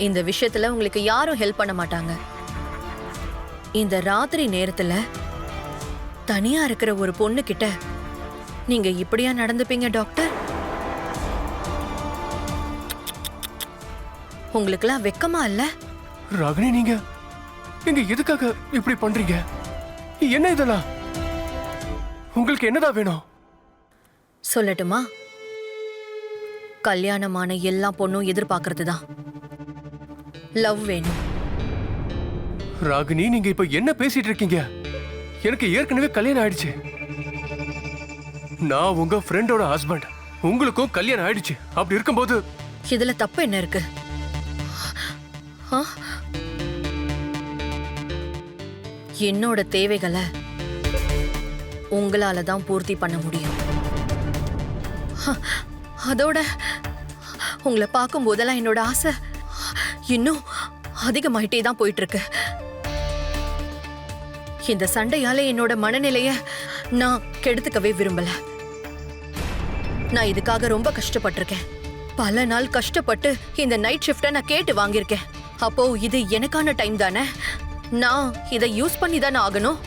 இந்த விஷயத்துல உங்களுக்கு யாரும் ஹெல்ப் பண்ண மாட்டாங்க. இந்த ராத்திரி நேரத்துல தனியா இருக்கிற ஒரு பொண்ணு கிட்ட நீங்க இப்படியா நடந்துப்பீங்க டாக்டர்? உங்களுக்கெல்லாம் வெக்கமா இல்ல? ராகினி, நீங்க எதுக்காக இப்படி பண்றீங்க? என்ன இதெல்லாம்? உங்களுக்கு என்னதான் வேணும்? சொல்லட்டுமா? கல்யாணமான எல்லா பொண்ணும் எதிர்பார்க்கறதுதான் லவ் வேணும். ராகினி, நீங்க இப்ப என்ன பேசிட்டு இருக்கீங்க? எனக்கு ஏற்கனவே கல்யாணம் ஆயிடுச்சு. நான் உங்க ஃப்ரெண்டோட ஹஸ்பண்ட். உங்களுக்கும் கல்யாணம் ஆயிடுச்சு. அப்படி இருக்கும்போது இதுல தப்பு என்ன இருக்கு? என்னோட தேவைகளை உங்களால தான் பூர்த்தி பண்ண முடியும். அதோட உங்களை பார்க்கும் போதெல்லாம் என்னோட ஆசை இன்னும் அதிகமாயிட்டே தான் போயிட்டு இருக்கு. இந்த சண்டையால என்னோட மனநிலைய நான் கெடுத்துக்கவே விரும்பல. நான் இதுக்காக ரொம்ப கஷ்டப்பட்டிருக்கேன். பல நாள் கஷ்டப்பட்டு இந்த நைட் ஷிஃப்ட நான் கேட்டு வாங்கியிருக்கேன். அப்போ இது எனக்கான டைம் தானே, நான் இதை யூஸ் பண்ணி தானே ஆகணும்.